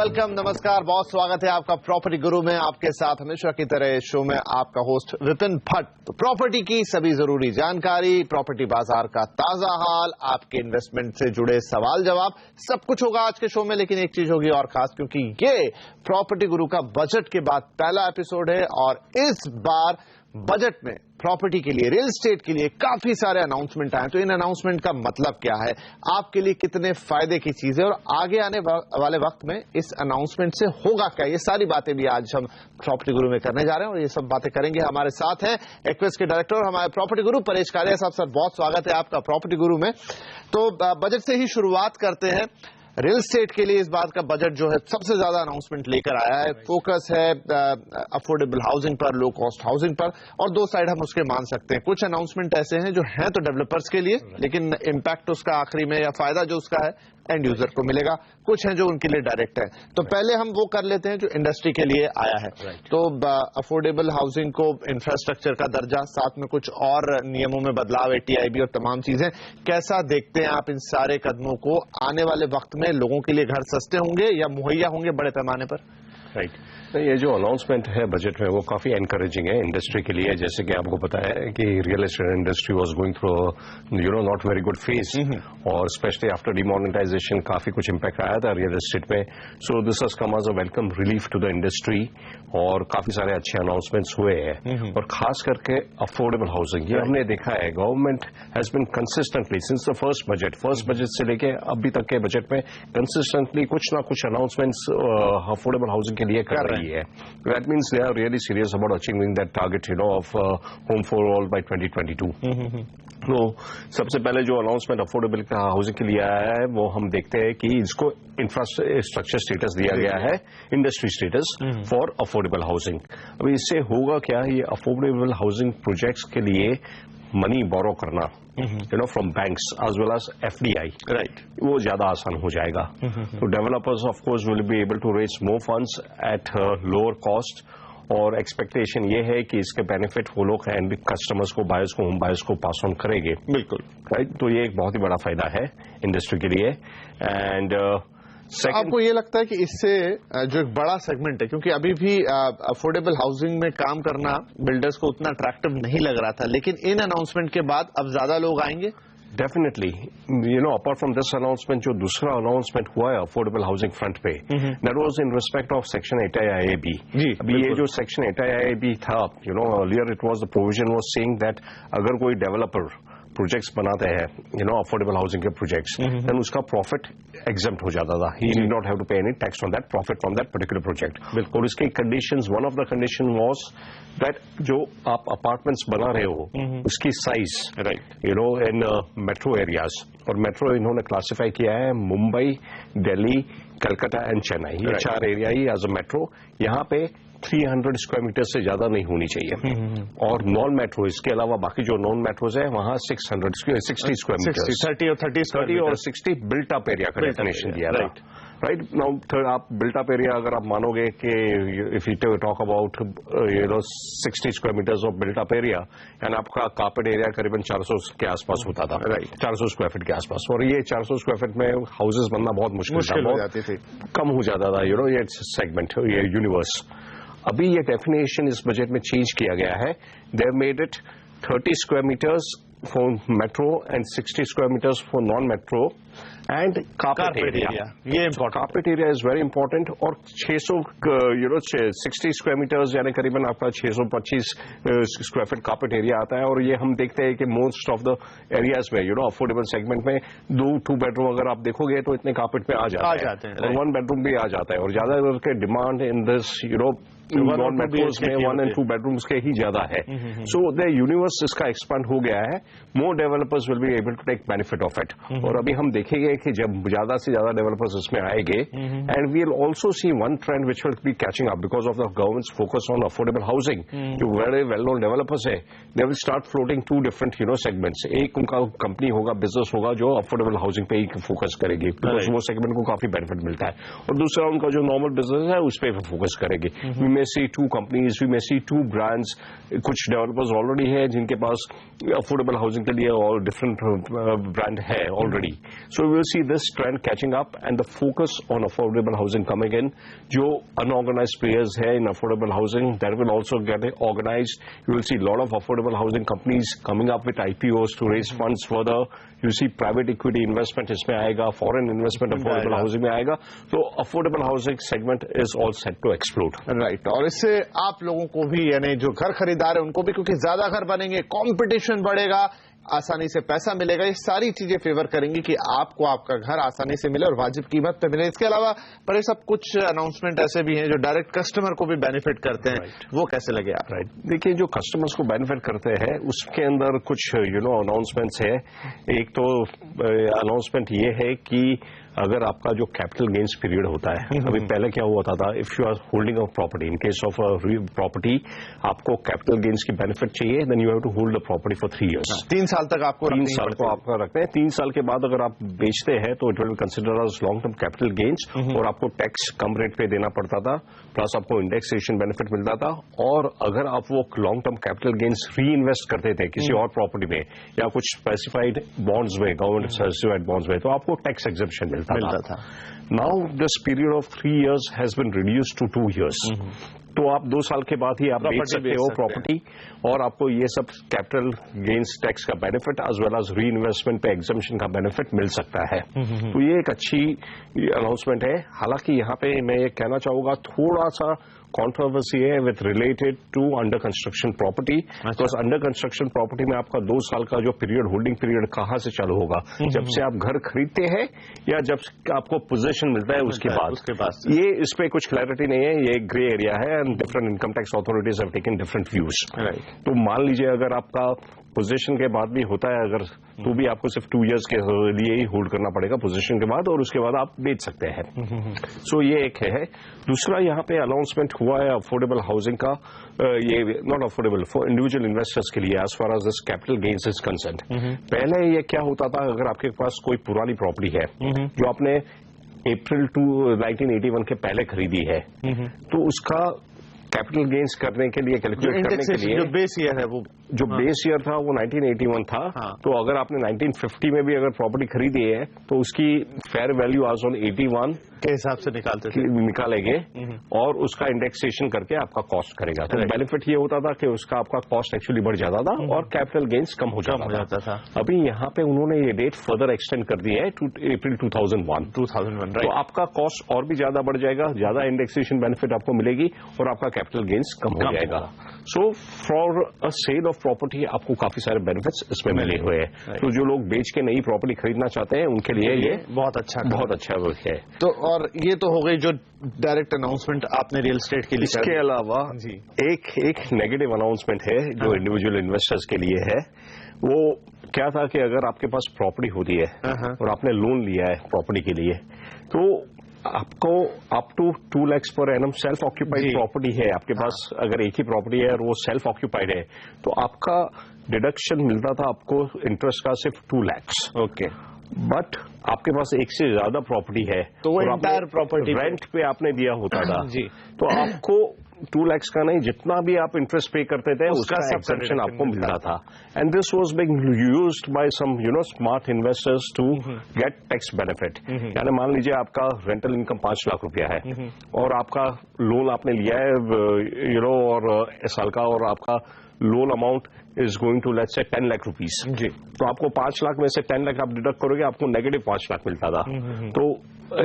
Welcome, नमस्कार, बहुत स्वागत है आपका प्रॉपर्टी गुरु में। आपके साथ हमेशा की तरह शो में आपका होस्ट विपिन भट्ट। तो प्रॉपर्टी की सभी जरूरी जानकारी, प्रॉपर्टी बाजार का ताजा हाल, आपके इन्वेस्टमेंट से जुड़े सवाल जवाब, सब कुछ होगा आज के शो में। लेकिन एक चीज होगी और खास, क्योंकि ये प्रॉपर्टी गुरु का बजट के बाद पहला एपिसोड है और इस बार बजट में प्रॉपर्टी के लिए, रियल एस्टेट के लिए काफी सारे अनाउंसमेंट आए। तो इन अनाउंसमेंट का मतलब क्या है, आपके लिए कितने फायदे की चीज है और आगे आने वाले वक्त में इस अनाउंसमेंट से होगा क्या, ये सारी बातें भी आज हम प्रॉपर्टी गुरु में करने जा रहे हैं। और ये सब बातें करेंगे। हमारे साथ हैं एक्विस के डायरेक्टर और हमारे प्रॉपर्टी गुरु परेश कालिया साहब। सर, बहुत स्वागत है आपका प्रॉपर्टी गुरु में। तो बजट से ही शुरुआत करते हैं। रियल एस्टेट के लिए इस बात का बजट जो है सबसे ज्यादा अनाउंसमेंट लेकर आया है। फोकस है अफोर्डेबल हाउसिंग पर, लो कॉस्ट हाउसिंग पर, और दो साइड हम उसके मान सकते हैं। कुछ अनाउंसमेंट ऐसे हैं जो हैं तो डेवलपर्स के लिए, लेकिन इम्पैक्ट उसका आखिरी में या फायदा जो उसका है एंड यूजर को मिलेगा। कुछ हैं जो उनके लिए डायरेक्ट है। तो पहले हम वो कर लेते हैं जो इंडस्ट्री के लिए आया है। तो अफोर्डेबल हाउसिंग को इंफ्रास्ट्रक्चर का दर्जा, साथ में कुछ और नियमों में बदलाव, ATIB और तमाम चीजें, कैसा देखते हैं आप इन सारे कदमों को? आने वाले वक्त में लोगों के लिए घर सस्ते होंगे या मुहैया होंगे बड़े पैमाने पर? राइट। ये जो अनाउंसमेंट है बजट में वो काफी एनकरेजिंग है इंडस्ट्री के लिए। जैसे कि आपको पता है कि real estate industry was going through not very good phase, और स्पेशली आफ्टर डिमोनेटाइजेशन काफी कुछ इम्पैक्ट आया था रियल एस्टेट में। So this has come as a welcome relief to the industry, और काफी सारे अच्छे अनाउंसमेंट्स हुए हैं। और खास करके अफोर्डेबल हाउसिंग, ये हमने देखा है government has been consistently since the first budget से लेके अभी तक के बजट में कंसिस्टेंटली कुछ ना कुछ अनाउंसमेंट्स अफोर्डेबल हाउसिंग के लिए कर रही है। That means they are really serious about achieving that target, of home for all by 2022. तो सबसे पहले जो अनाउंसमेंट अफोर्डेबल का हाउसिंग के लिए आया है वो हम देखते हैं कि इसको इंफ्रास्ट्रक्चर स्टेटस दिया गया है, industry status for affordable housing. अभी इससे होगा क्या, ये अफोर्डेबल हाउसिंग प्रोजेक्ट्स के लिए मनी बोरो करना from banks as well as FDI, right, वो ज्यादा आसान हो जाएगा। तो developers of course will be able to raise more funds at lower cost, और एक्सपेक्टेशन ये है कि इसके बेनिफिट वो लोग एंड कस्टमर्स को, बायर्स को, होम बायर्स को पास ऑन करेंगे। बिल्कुल राइट। तो ये एक बहुत ही बड़ा फायदा है इंडस्ट्री के लिए। एंड आपको ये लगता है कि इससे जो एक बड़ा सेगमेंट है, क्योंकि अभी भी अफोर्डेबल हाउसिंग में काम करना बिल्डर्स को उतना अट्रैक्टिव नहीं लग रहा था, लेकिन इन अनाउंसमेंट के बाद अब ज्यादा लोग आएंगे? Definitely, apart from this announcement, जो दूसरा अनाउंसमेंट हुआ है अफोर्डेबल हाउसिंग फ्रंट पे, that was in respect of section 8IIAB। अभी ये जो सेक्शन 8IIAB था, earlier it was the provision was saying that अगर कोई डेवलपर प्रोजेक्ट्स बनाते हैं, अफोर्डेबल हाउसिंग के प्रोजेक्ट्स, देन उसका प्रॉफिट एग्जम्प्ट हो जाता था। He did not have to pay any tax on that profit from that particular project. और इसके conditions, one of the condition was that जो आप अपार्टमेंट्स बना रहे हो उसकी size, right, in metro areas, और मेट्रो इन्होंने क्लासिफाई किया है मुंबई, दिल्ली, कलकत्ता एंड चेन्नई, ये चार एरिया ही एज अ मेट्रो। यहाँ पे 300 स्क्वायर मीटर से ज्यादा नहीं होनी चाहिए। और नॉन मेट्रो, इसके अलावा बाकी जो नॉन मेट्रोज है वहां 60 स्क्वायर मीटर, 30 और 60 बिल्ट अप एरिया का डेफिनेशन दिया। राइट नाउ आप बिल्ट अप एरिया अगर आप मानोगे कि if you talk about 60 square metres of built up area, यानी आपका कार्पेट एरिया करीबन 400 के आसपास होता था, राइट, 400 स्क्वायर फीट के आसपास। और ये 400 स्क्वायर फीट में हाउसेज बनना बहुत मुश्किल हो जाती थी, कम हो जाता था ये सेगमेंट, ये यूनिवर्स। अभी ये डेफिनेशन इस बजट में चेंज किया गया है। They made it 30 square metres for metro and 60 square metres for non metro and carpet area. ये carpet area is very important. और 600 60 स्क्वायर मीटर्स यानी करीबन आपका 625 स्क्वायर फीट कार्पेट एरिया आता है। और ये हम देखते हैं कि मोस्ट ऑफ द एरियाज में अफोर्डेबल सेगमेंट में 2 बेडरूम अगर आप देखोगे तो इतने कार्पेट में आ जाते हैं, और 1 बेडरूम भी आ जाता है। और ज्यादा के demand in this non metros में 1 and 2 बेडरूम्स के ही ज्यादा है। सो द यूनिवर्स इसका एक्सपांड हो गया है। More developers will be able to take benefit of it. और अभी हम देखेंगे कि जब ज्यादा से ज्यादा डेवलपर्स इसमें आएंगे, and we will also see one trend which will be catching up because of the government's focus on affordable housing. जो वेरी वेल नोन डेवलपर्स है, they will start floating 2 different segments. एक उनका company होगा, business होगा जो affordable housing पे ही focus करेगी, because वो सेगमेंट को काफी बेनिफिट मिलता है। और दूसरा उनका जो नॉर्मल बिजनेस है उस पर फोकस करेगी। We may see 2 companies, we may see 2 brands. कुछ डेवलपर्स ऑलरेडी है जिनके पास अफोर्डेबल हाउसिंग के लिए और डिफरेंट ब्रांड है already. So we will see this trend catching up and the focus on affordable housing coming in. जो unorganized players है in affordable housing, that will also get organized. You will see a lot of affordable housing companies coming up with IPOs to raise funds further. You see private equity investment इसमें आएगा, foreign investment affordable housing में आएगा. So affordable housing segment is all set to explode. Right. और इससे आप लोगों को भी, यानी जो घर खरीदार है उनको भी, क्योंकि ज्यादा घर बनेंगे, कंपटीशन बढ़ेगा, आसानी से पैसा मिलेगा, ये सारी चीजें फेवर करेंगी कि आपको आपका घर आसानी से मिले और वाजिब कीमत पे मिले. इसके अलावा पर ये सब कुछ अनाउंसमेंट ऐसे भी हैं जो डायरेक्ट कस्टमर को भी बेनिफिट करते हैं. वो कैसे लगे आप? राइट, देखिए जो कस्टमर्स को बेनिफिट करते हैं उसके अंदर कुछ अनाउंसमेंट्स है. एक तो अनाउंसमेंट ये है कि अगर आपका जो कैपिटल गेन्स पीरियड होता है, अभी पहले क्या हुआ था, if you are holding a property, in case of property आपको कैपिटल गेन्स की बेनिफिट चाहिए, then you have to hold the property for 3 years. 3 साल तक आपको 3 साल को आपका रखते हैं. 3 साल के बाद अगर आप बेचते हैं तो it will consider as long term capital gains और आपको टैक्स कम रेट पे देना पड़ता था, प्लस आपको इंडेक्सेशन बेनिफिट मिलता था. और अगर आप वो लॉन्ग टर्म कैपिटल गेन्स री इन्वेस्ट करते थे किसी और प्रॉपर्टी में या कुछ स्पेसिफाइड बॉन्ड्स में, गवर्नमेंट सर्टिफाइड बॉन्ड्स में, तो आपको टैक्स एग्जेम्पशन मिलता था. Now this period of 3 years has been reduced to 2 years. तो आप 2 साल के बाद ही आप बेच सकते हो प्रॉपर्टी और आपको ये सब कैपिटल गेन्स टैक्स का बेनिफिट एज वेल एज री इन्वेस्टमेंट पे एग्जम्पशन का बेनिफिट मिल सकता है. तो ये एक अच्छी अनाउंसमेंट है. हालांकि यहाँ पे मैं ये कहना चाहूंगा, थोड़ा सा कॉन्ट्रोवर्सी है with related to under construction property. Because under construction property में आपका 2 साल का जो पीरियड, होल्डिंग पीरियड कहाँ से चालू होगा, जब से आप घर खरीदते हैं या जब आपको पोजीशन मिलता है उसके बाद. ये इस पे कुछ क्लैरिटी नहीं है, ये एक ग्रे एरिया है and different income tax authorities have taken different views. तो मान लीजिए अगर आपका पोजीशन के बाद भी होता है अगर, तो भी आपको सिर्फ 2 years के लिए ही होल्ड करना पड़ेगा पोजीशन के बाद, और उसके बाद आप बेच सकते हैं. सो ये एक है. दूसरा यहाँ पे अनाउंसमेंट हुआ है अफोर्डेबल हाउसिंग का. ये not affordable, for individual investors के लिए as far as this capital gains is concerned. पहले ये क्या होता था, अगर आपके पास कोई पुरानी प्रॉपर्टी है जो आपने अप्रैल 1981 के पहले खरीदी है, तो उसका कैपिटल गेन्स करने के लिए, कैलकुलेट करने के लिए, जो बेस ईयर है, वो जो बेस ईयर था वो 1981 था. तो अगर आपने 1950 में भी अगर प्रॉपर्टी खरीदी है तो उसकी फेयर वैल्यू आज ऑन 81 के हिसाब से निकालेंगे और उसका इंडेक्सेशन करके आपका कॉस्ट करेगा. तो बेनिफिट ये होता था कि उसका आपका कॉस्ट एक्चुअली बढ़ जाता था और कैपिटल गेन्स कम हो जाता था. अभी यहाँ पे उन्होंने ये डेट फर्दर एक्सटेंड कर दी है टू अप्रैल 2001. तो आपका कॉस्ट और भी ज्यादा बढ़ जाएगा, ज्यादा इंडेक्सेशन बेनिफिट आपको मिलेगी और आपका कैपिटल गेन्स कम हो जाएगा. So for a sale of property आपको काफी सारे बेनिफिट्स इसमें मिले हुए हैं. तो जो लोग बेच के नई प्रॉपर्टी खरीदना चाहते हैं उनके लिए ये बहुत अच्छा है. तो और ये तो हो गई जो डायरेक्ट अनाउंसमेंट आपने रियल एस्टेट के लिए. इसके अलावा एक नेगेटिव अनाउंसमेंट है जो इंडिविजुअल इन्वेस्टर्स के लिए है. वो क्या था कि अगर आपके पास प्रॉपर्टी होती है और आपने लोन लिया है प्रॉपर्टी के लिए, तो आपको अप टू 2 lakhs पर एनम सेल्फ ऑक्यूपाइड प्रॉपर्टी है आपके पास, अगर एक ही प्रॉपर्टी है और वो सेल्फ ऑक्यूपाइड है, तो आपका डिडक्शन मिलता था आपको इंटरेस्ट का सिर्फ 2 lakhs. ओके. बट आपके पास एक से ज्यादा प्रॉपर्टी है तो वो एंटायर प्रॉपर्टी रेंट पे आपने दिया होता था जी, तो आपको 2 lakhs का नहीं, जितना भी आप इंटरेस्ट पे करते थे उसका एक्सेप्शन आपको मिलता था. And this was being used by some smart investors to get tax benefit. यानी मान लीजिए आपका रेंटल इनकम 5 लाख रुपया है और आपका लोन आपने लिया है और साल का, और आपका loan amount is going to let's say 10 lakh rupees. तो आपको 5 लाख में से 10 लाख आप डिडक्ट करोगे, आपको नेगेटिव 5 लाख मिलता था. तो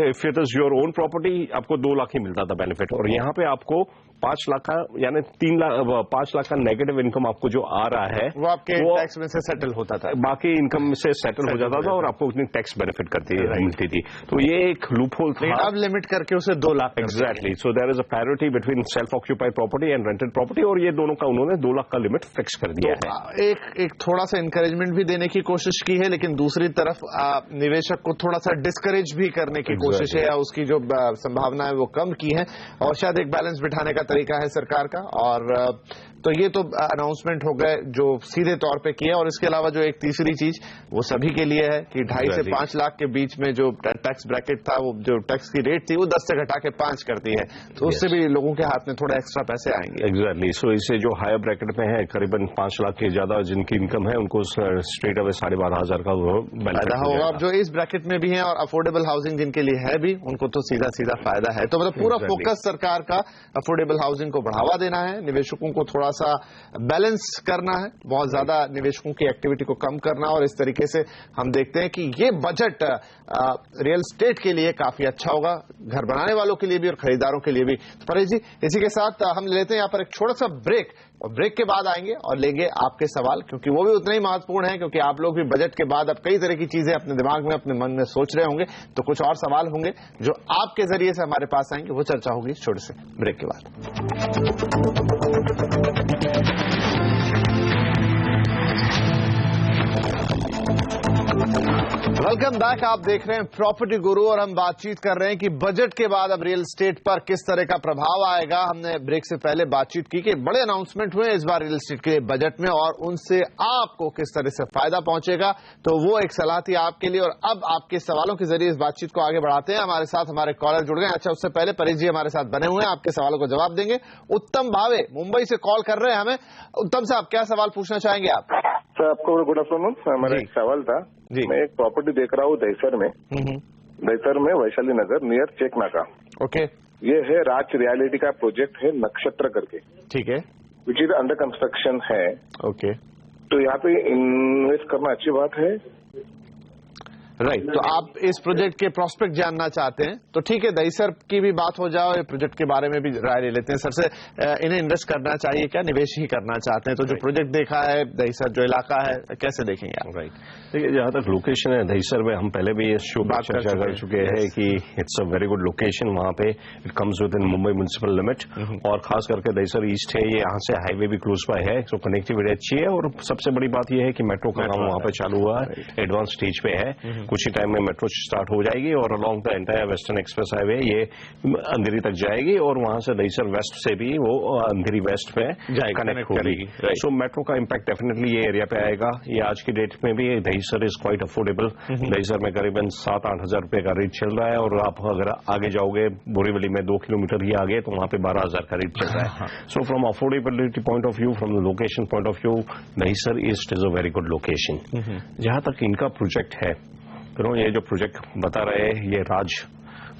if it is your own property आपको 2 लाख ही मिलता था बेनिफिट, और यहाँ पे आपको 5 लाख का यानी 5 लाख का नेगेटिव इनकम आपको जो आ रहा है वो आपके टैक्स में से सेटल होता था, बाकी इनकम से सेटल हो जाता था और आपको उतनी टैक्स बेनिफिट मिलती थी. तो ये एक लूप होल था. अब लिमिट करके उसे 2 lakh. Exactly. So there is a parity between self occupied property and rented property, और ये दोनों का उन्होंने 2 लाख का लिमिट फिक्स कर दिया है. एक थोड़ा सा इंकरेजमेंट भी देने की कोशिश की है, लेकिन दूसरी तरफ निवेशक को थोड़ा सा डिस्करेज भी करने की कोशिश है, या उसकी जो संभावना है वो कम की है, और शायद एक बैलेंस बिठाने का तरीका है सरकार का। और तो ये तो अनाउंसमेंट हो गए जो सीधे तौर पे किए। और इसके अलावा जो एक तीसरी चीज वो सभी के लिए है कि 2.5 से 5 लाख के बीच में जो टैक्स ब्रैकेट था, वो जो टैक्स की रेट थी वो 10 से घटा के 5 कर दी है, तो उससे भी लोगों के हाथ में थोड़ा एक्स्ट्रा पैसे आएंगे। एग्जैक्टली। सो इससे जो हायर ब्रैकेट में है करीबन 5 लाख के ज्यादा जिनकी इनकम है उनको स्ट्रेट अवे 12,500 का फायदा होगा। अब जो इस ब्रैकेट में भी है और अफोर्डेबल हाउसिंग जिनके लिए है भी, उनको तो सीधा सीधा फायदा है। तो मतलब पूरा फोकस सरकार का अफोर्डेबल हाउसिंग को बढ़ावा देना है, निवेशकों को थोड़ा सा बैलेंस करना है, बहुत ज्यादा निवेशकों की एक्टिविटी को कम करना। और इस तरीके से हम देखते हैं कि ये बजट रियल एस्टेट के लिए काफी अच्छा होगा, घर बनाने वालों के लिए भी और खरीदारों के लिए भी। तो परेश जी, इसी के साथ हम लेते हैं यहाँ पर एक छोटा सा ब्रेक, और ब्रेक के बाद आएंगे और लेंगे आपके सवाल, क्योंकि वो भी उतने ही महत्वपूर्ण हैं, क्योंकि आप लोग भी बजट के बाद अब कई तरह की चीजें अपने दिमाग में, अपने मन में सोच रहे होंगे। तो कुछ और सवाल होंगे जो आपके जरिए से हमारे पास आएंगे, वो चर्चा होगी छोटे से ब्रेक के बाद। Welcome back. आप देख रहे हैं प्रॉपर्टी गुरु और हम बातचीत कर रहे हैं कि बजट के बाद अब रियल एस्टेट पर किस तरह का प्रभाव आएगा। हमने ब्रेक से पहले बातचीत की कि बड़े अनाउंसमेंट हुए इस बार रियल एस्टेट के बजट में और उनसे आपको किस तरह से फायदा पहुंचेगा, तो वो एक सलाह थी आपके लिए। और अब आपके सवालों के जरिए इस बातचीत को आगे बढ़ाते हैं। हमारे साथ हमारे कॉलर जुड़ गए। अच्छा, उससे पहले परेश जी हमारे साथ बने हुए हैं, आपके सवालों को जवाब देंगे। उत्तम भावे मुंबई से कॉल कर रहे हैं हमें। उत्तम साहब, क्या सवाल पूछना चाहेंगे आप? सर, आपको गुड आफ्टरनून। मेरा एक सवाल था। मैं एक प्रॉपर्टी देख रहा हूँ दहीसर में, वैशाली नगर नियर चेक नाका। ओके। ये है राज रियलिटी का प्रोजेक्ट है, नक्षत्र करके। ठीक है। विच इज अंडर कंस्ट्रक्शन है। ओके। तो यहाँ पे इन्वेस्ट करना अच्छी बात है। राइट। तो आप इस प्रोजेक्ट के प्रोस्पेक्ट जानना चाहते हैं, तो ठीक है, दहीसर की भी बात हो जाओ, ये प्रोजेक्ट के बारे में भी राय ले लेते हैं। सर से इन्हें इन्वेस्ट करना चाहिए क्या, निवेश ही करना चाहते हैं? तो जो प्रोजेक्ट देखा है दहीसर, जो इलाका है, कैसे देखेंगे आप? राइट। देखिए, जहां तक लोकेशन है दहीसर में, हम पहले भी इस शो पर चर्चा कर चुके हैं कि it's a very good location. वहां पे it comes with in Mumbai municipal limit, और खास करके दहीसर ईस्ट है, ये यहाँ से हाईवे भी क्लोज बाय है, तो कनेक्टिविटी अच्छी है। और सबसे बड़ी बात यह है कि मेट्रो का काम वहां पे चालू हुआ है, एडवांस स्टेज पे है। कुछ ही टाइम में मेट्रो स्टार्ट हो जाएगी और along the entire western express highway ये अंधेरी तक जाएगी, और वहां से दहीसर वेस्ट से भी वो अंधेरी वेस्ट में कनेक्ट होगी। सो मेट्रो का इम्पैक्ट डेफिनेटली ये एरिया पे आएगा। ये आज की डेट में भी Dahisar is quite affordable. Dahisar में करीबन 7-8 हजार रुपए का रेट चल रहा है, और आप अगर आगे जाओगे बोरीवली में 2 किलोमीटर ही आगे, तो वहां पे 12,000 का रेट चल रहा है। So from affordability point of view, from the location point of view, Dahisar east is a very good location. जहां तक इनका प्रोजेक्ट है, तो ये जो प्रोजेक्ट बता रहे हैं ये राज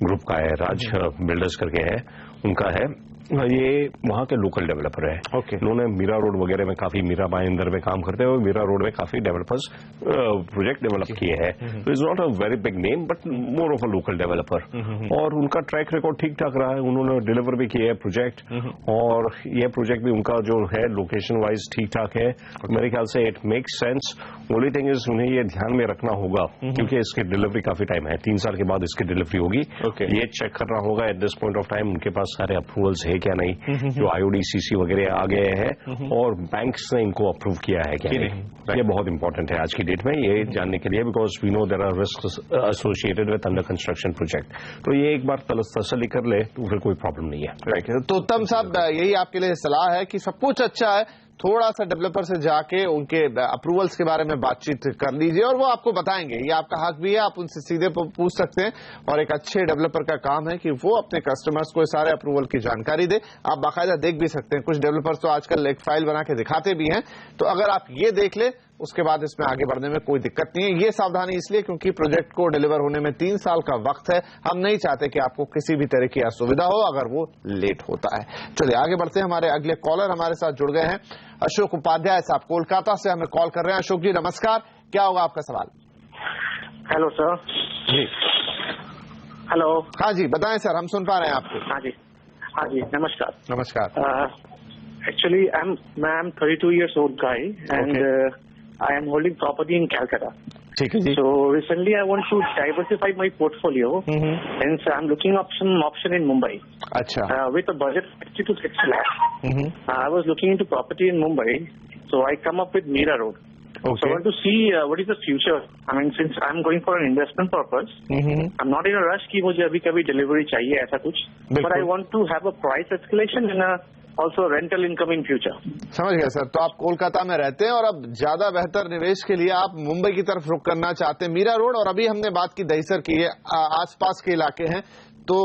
ग्रुप का है, राज बिल्डर्स करके है, उनका है। ये वहां के लोकल डेवलपर है। ओके। उन्होंने मीरा रोड वगैरह में काफी, मीरा भाईंदर में काम करते हुए मीरा रोड में काफी डेवलपर्स प्रोजेक्ट डेवलप किए हैं। तो is not a very big name, but more of a local developer. और उनका ट्रैक रिकॉर्ड ठीक ठाक रहा है, उन्होंने डिलीवर भी किया है प्रोजेक्ट, और ये प्रोजेक्ट भी उनका जो है लोकेशन वाइज ठीक ठाक है। मेरे ख्याल से it makes sense. Only thing is उन्हें ये ध्यान में रखना होगा, क्योंकि इसकी डिलीवरी काफी टाइम है, 3 साल के बाद इसकी डिलीवरी होगी। ये चेक करना होगा at this point of time उनके पास सारे अप्रूवल्स है क्या नहीं, जो IODCC वगैरह आ गए हैं, और बैंक्स ने इनको अप्रूव किया है क्या नहीं। ये बहुत इंपॉर्टेंट है आज की डेट में ये जानने के लिए, because we know there are risks associated with under construction project. तो ये एक बार तसल्ली कर ले तो फिर कोई प्रॉब्लम नहीं है। तो उत्तम साहब, यही आपके लिए सलाह है कि सब कुछ अच्छा है, थोड़ा सा डेवलपर से जाके उनके अप्रूवल्स के बारे में बातचीत कर लीजिए, और वो आपको बताएंगे। ये आपका हक भी है, आप उनसे सीधे पूछ सकते हैं। और एक अच्छे डेवलपर का काम है कि वो अपने कस्टमर्स को सारे अप्रूवल की जानकारी दे। आप बाकायदा देख भी सकते हैं, कुछ डेवलपर्स तो आजकल एक फाइल बना के दिखाते भी हैं। तो अगर आप ये देख ले, उसके बाद इसमें आगे बढ़ने में कोई दिक्कत नहीं है। ये सावधानी इसलिए क्योंकि प्रोजेक्ट को डिलीवर होने में 3 साल का वक्त है। हम नहीं चाहते कि आपको किसी भी तरह की असुविधा हो अगर वो लेट होता है। चलिए आगे बढ़ते हैं। हमारे अगले कॉलर हमारे साथ जुड़ गए हैं, अशोक उपाध्याय साहब कोलकाता से हमें कॉल कर रहे हैं। अशोक जी नमस्कार, क्या होगा आपका सवाल? Hello sir. जी हेलो। हाँ जी बताएं सर, हम सुन पा रहे हैं आपको। हाँ जी, हाँ जी, नमस्कार। नमस्कार। Actually, I'm 32 years old guy, and I am holding property in Calcutta. ठीक है जी। So recently I want to diversify my portfolio, and so I'm looking up some option in Mumbai. अच्छा। With a budget of 50 to 60 lakhs. I was looking into property in Mumbai, so I come up with Mira Road. So I want to see what is the future. I mean, since I'm going for an investment purpose, I'm not in a rush कि मुझे अभी कभी delivery चाहिए ऐसा कुछ. But I want to have a price escalation and also rental income in future. समझ गया sir. तो आप कोलकाता में रहते हैं और अब ज्यादा बेहतर निवेश के लिए आप मुंबई की तरफ रुख करना चाहते हैं. मीरा रोड, और अभी हमने बात की दहीसर की, ये आसपास के इलाके हैं. तो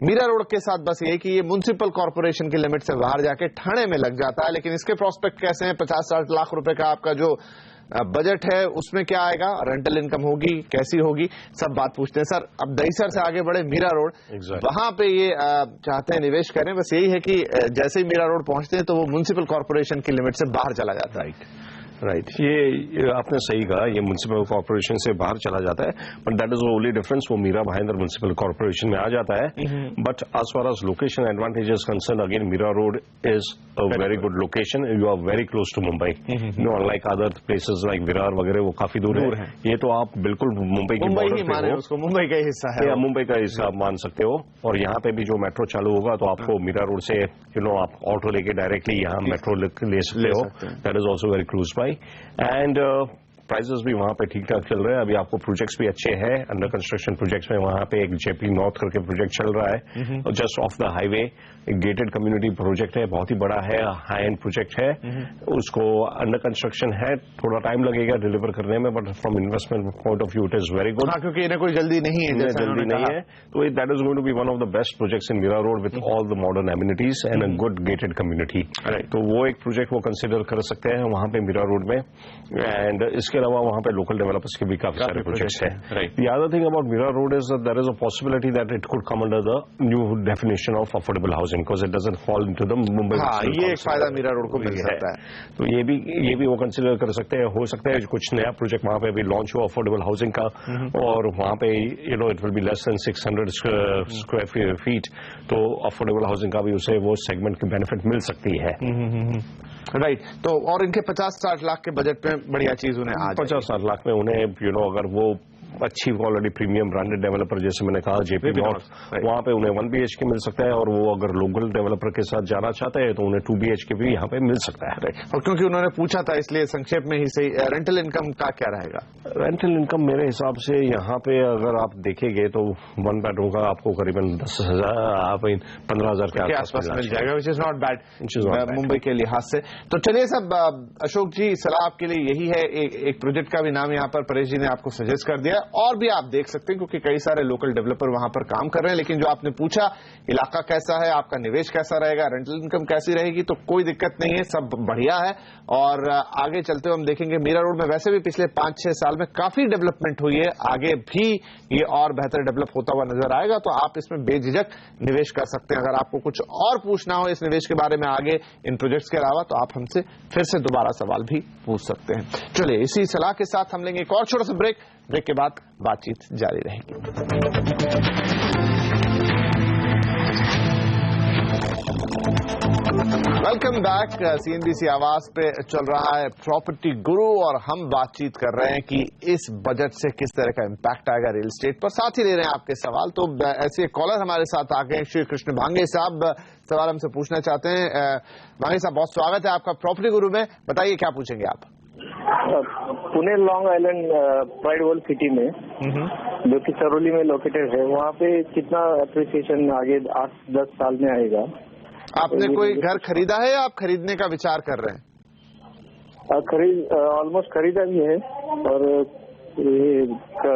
मीरा रोड के साथ बस ये कि ये म्युनिसिपल कॉर्पोरेशन की लिमिट से बाहर जाके ठाणे में लग जाता है. लेकिन इसके प्रोस्पेक्ट कैसे हैं? 50-60 लाख रुपए का आपका जो बजट है उसमें क्या आएगा, रेंटल इनकम होगी, कैसी होगी, सब बात पूछते हैं. सर अब दहीसर से आगे बढ़े मीरा रोड, वहां पे ये चाहते हैं निवेश करें. बस यही है कि जैसे ही मीरा रोड पहुंचते हैं तो वो म्युनिसिपल कॉर्पोरेशन की लिमिट से बाहर चला जाता है. राइट, ये आपने सही कहा, ये म्युनिसिपल कॉर्पोरेशन से बाहर चला जाता है. But that is only difference, वो मीरा भाईंदर म्युनिसिपल कॉर्पोरेशन में आ जाता है. But as far as location advantages concern, again Mira road is a very good location. You are very close to Mumbai. No unlike other places like Virar वगैरह, वो काफी दूर है. ये तो आप बिल्कुल मुंबई की बॉर्डर पे हो, उसको मुंबई का हिस्सा है, मुंबई का हिस्सा आप मान सकते हो. और यहाँ पे भी जो मेट्रो चालू होगा तो आपको मीरा रोड से आप ऑटो लेके डायरेक्टली यहाँ मेट्रो ले सकते हो. That is also very close by. And prices भी वहां पे ठीक ठाक चल रहे हैं. अभी आपको प्रोजेक्ट्स भी अच्छे हैं अंडर कंस्ट्रक्शन प्रोजेक्ट्स में. वहां पे एक जेपी नॉर्थ करके प्रोजेक्ट चल रहा है जस्ट ऑफ द हाईवे. एक गेटेड कम्युनिटी प्रोजेक्ट है, बहुत ही बड़ा है, हाई एंड प्रोजेक्ट है. उसको अंडर कंस्ट्रक्शन है, थोड़ा टाइम लगेगा डिलीवर करने में, but from investment point of view it is very good. क्योंकि इन्हें कोई जल्दी नहीं है, जल्दी नहीं है. तो that is going to be one of the best projects in Mira road with all the modern amenities and a good gated community. तो वो एक प्रोजेक्ट वो कंसिडर कर सकते हैं वहां पे मीरा रोड में. एंड इसके अलावा वहां पे लोकल डेवलपर्स के भी काफी सारे प्रोजेक्ट्स हैं. The other thing about Mira road is that there is a possibility that it could come under the new definition of affordable housing because it doesn't fall into the Mumbai. ये एक फायदा Meera road को मिल सकता है. तो ये भी वो कंसिडर कर सकते हैं. हो सकता है कुछ नया प्रोजेक्ट वहां पे अभी लॉन्च हो अफोर्डेबल हाउसिंग का, और वहां पे it will be less than 600 square feet. तो अफोर्डेबल हाउसिंग का भी उसे वो सेगमेंट की बेनिफिट मिल सकती है. राइट. तो और इनके 50-60 लाख के बजट में बढ़िया चीज उन्हें 50-60 लाख में उन्हें अगर वो अच्छी क्वालिटी प्रीमियम ब्रांडेड डेवलपर जैसे मैंने कहा जेपी नॉर्थ, वहां पे उन्हें 1 BHK मिल सकता है. और वो अगर लोकल डेवलपर के साथ जाना चाहते हैं तो उन्हें 2 BHK भी यहाँ पे मिल सकता है. और क्योंकि उन्होंने पूछा था इसलिए संक्षेप में ही सही, रेंटल इनकम का क्या रहेगा? रेंटल इनकम मेरे हिसाब से यहाँ पे अगर आप देखेंगे तो 1 बेडरूम का आपको करीबन 15,000 के आसपास मिल जाएगा, which is not bad Mumbai के लिहाज से. तो चलिए सब, अशोक जी सलाह आपके लिए यही है. एक प्रोजेक्ट का भी नाम यहाँ पर परेश जी ने आपको सजेस्ट कर दिया, और भी आप देख सकते हैं क्योंकि कई सारे लोकल डेवलपर वहां पर काम कर रहे हैं. लेकिन जो आपने पूछा इलाका कैसा है, आपका निवेश कैसा रहेगा, रेंटल इनकम कैसी रहेगी, तो कोई दिक्कत नहीं है, सब बढ़िया है. और आगे चलते हुए हम देखेंगे मीरा रोड में वैसे भी पिछले 5-6 साल में काफी डेवलपमेंट हुई है, आगे भी ये और बेहतर डेवलप होता हुआ नजर आएगा. तो आप इसमें बेझिझक निवेश कर सकते हैं. अगर आपको कुछ और पूछना हो इस निवेश के बारे में आगे इन प्रोजेक्ट्स के अलावा, तो आप हमसे फिर से दोबारा सवाल भी पूछ सकते हैं. चलिए इसी सलाह के साथ हम लेंगे एक और छोटा सा ब्रेक के बाद बातचीत जारी रहेगी. Welcome back. CNBC आवाज पे चल रहा है प्रॉपर्टी गुरु, और हम बातचीत कर रहे हैं कि इस बजट से किस तरह का इंपैक्ट आएगा रियल एस्टेट पर. साथ ही ले रहे हैं आपके सवाल. तो ऐसे कॉलर हमारे साथ आ गए. श्री कृष्ण भांगे साहब सवाल हमसे पूछना चाहते हैं. भांगे साहब बहुत स्वागत है आपका प्रॉपर्टी गुरु में. बताइए क्या पूछेंगे आप? Pune long island pride world city में, जो कि चरोली में लोकेटेड है, वहाँ पे कितना अप्रिसिएशन आगे 8-10 साल में आएगा? आपने कोई घर खरीदा है या आप खरीदने का विचार कर रहे हैं? ऑलमोस्ट खरीदा भी है और ये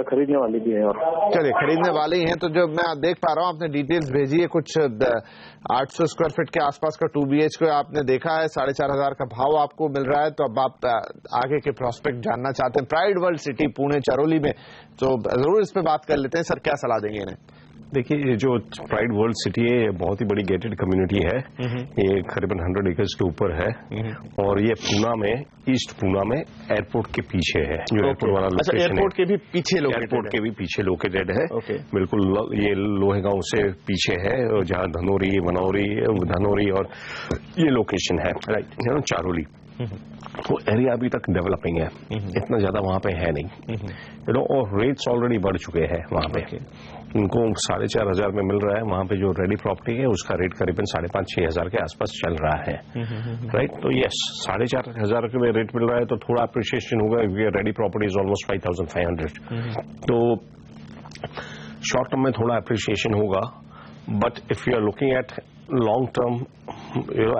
खरीदने वाले भी हैं. और चलिए खरीदने वाले ही हैं. तो जो मैं देख पा रहा हूँ आपने डिटेल्स भेजी है, कुछ 800 स्क्वायर फीट के आसपास का 2 BHK आपने देखा है, 4,500 का भाव आपको मिल रहा है. तो अब आप आगे के प्रोस्पेक्ट जानना चाहते हैं pride world city Pune Charoli में, तो जरूर इस पे बात कर लेते हैं. सर क्या सलाह देंगे इन्हें? देखिए, ये जो प्राइड वर्ल्ड सिटी है ये बहुत ही बड़ी गेटेड कम्युनिटी है. ये करीबन 100 एकर्स के ऊपर है, और ये पूना में, ईस्ट पूना में एयरपोर्ट के पीछे है. जो एयरपोर्ट वाला लोकेशन है, एयरपोर्ट के भी पीछे एयरपोर्ट के भी पीछे लोकेटेड है. बिल्कुल ये लोहेगांव से पीछे है, जहाँ धनौरी, मनौरी, धनौरी और ये लोकेशन है. राइट, चारोली. वो एरिया अभी तक डेवलपिंग है, इतना ज्यादा वहां पे है नहीं, और रेट्स ऑलरेडी बढ़ चुके हैं वहां पे। उनको 4,500 में मिल रहा है, वहां पे जो रेडी प्रॉपर्टी है उसका रेट करीबन 5,500-6 हजार के आसपास चल रहा है, राइट। तो यस, 4,500 के में रेट मिल रहा है तो थोड़ा अप्रिशिएशन होगा, क्योंकि रेडी प्रॉपर्टी इज ऑलमोस्ट 5,500, तो शॉर्ट टर्म में थोड़ा अप्रिशिएशन होगा। But if you are looking at long term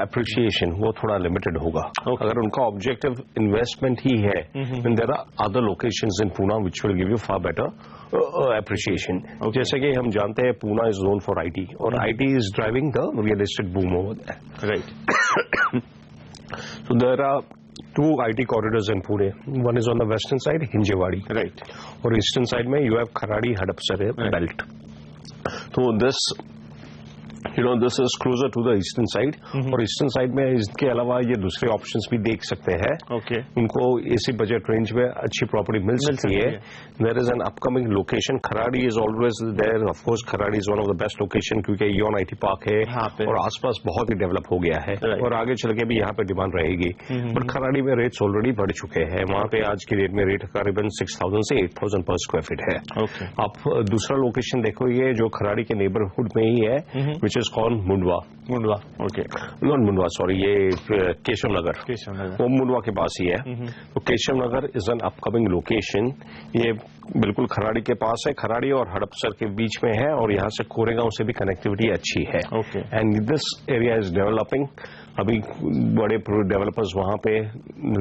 appreciation, वो थोड़ा लिमिटेड होगा। अगर उनका ऑब्जेक्टिव इन्वेस्टमेंट ही है, then there are other locations in Poona which will give you far better appreciation. जैसे कि हम जानते हैं Poona is known for IT, और IT is driving the real estate boom over there, right. So there are 2 IT corridors in Pune. One is on the western side, Hinjewadi, right, और eastern side में you have Kharadi Hadapsar belt. So this is closer to the eastern side, और eastern side में इसके अलावा ये दूसरे options भी देख सकते हैं। उनको इसी बजट रेंज में अच्छी प्रॉपर्टी मिल सकती है। There is an upcoming location, Kharadi is always there, of course Kharadi is one of the best location, क्योंकि इयोन IT पार्क है और आसपास बहुत ही डेवलप हो गया है, और आगे चल के भी यहाँ पे डिमांड रहेगी। बट खराड़ी में रेट्स ऑलरेडी बढ़ चुके हैं, वहां पे आज की रेट में रेट करीबन 6,000 से 8,000 पर स्क्वायर फीट है। आप दूसरा लोकेशन देखो, ये जो खराड़ी के नेबरहुड में ही है, which is called Mundhwa, okay, not Mundhwa, sorry, ये केशव नगर, वो मुंडवा के पास ही है। तो केशव नगर इज एन अपकमिंग लोकेशन, ये बिल्कुल खराड़ी के पास है, खराड़ी और हड़पसर के बीच में है, और यहाँ से कोरेगांव से भी कनेक्टिविटी अच्छी है। And this area is developing. अभी बड़े डेवलपर्स वहां पे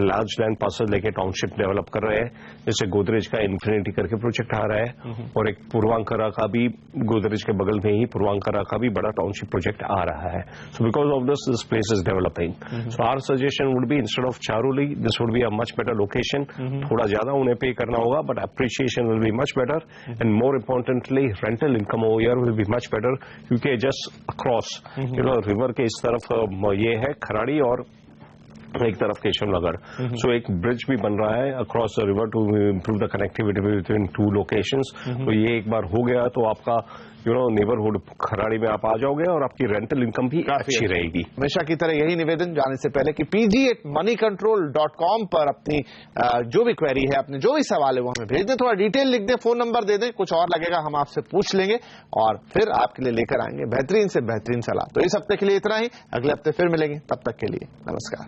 लार्ज लैंड पार्सल लेके टाउनशिप डेवलप कर रहे हैं, जैसे गोदरेज का इन्फिनिटी करके प्रोजेक्ट आ रहा है, और एक पूर्वांकरा का भी, गोदरेज के बगल में ही पूर्वांकरा का भी बड़ा टाउनशिप प्रोजेक्ट आ रहा है। So because of this place is developing. So our suggestion would be, instead of Charoli, this would be a much better location. थोड़ा ज्यादा उन्हें पे करना होगा, but appreciation will be much better, and more importantly rental income over here will be much better, क्योंकि just across river के इस तरफ ये है खराड़ी, और एक तरफ केशव नगर। सो एक ब्रिज भी बन रहा है across the river to improve the connectivity between 2 locations. तो ये एक बार हो गया तो आपका नेबरहुड खराड़ी में आप आ जाओगे, और आपकी रेंटल इनकम भी अच्छी रहेगी। हमेशा की तरह यही निवेदन जाने से पहले कि pg@moneycontrol.com पर अपनी जो भी क्वेरी है, अपने जो भी सवाल है वो हमें भेज दें, थोड़ा डिटेल लिख दें, फोन नंबर दे दें, कुछ और लगेगा हम आपसे पूछ लेंगे, और फिर आपके लिए लेकर आएंगे बेहतरीन से बेहतरीन सलाह। तो इस हफ्ते के लिए इतना ही, अगले हफ्ते फिर मिलेंगे, तब तक के लिए नमस्कार।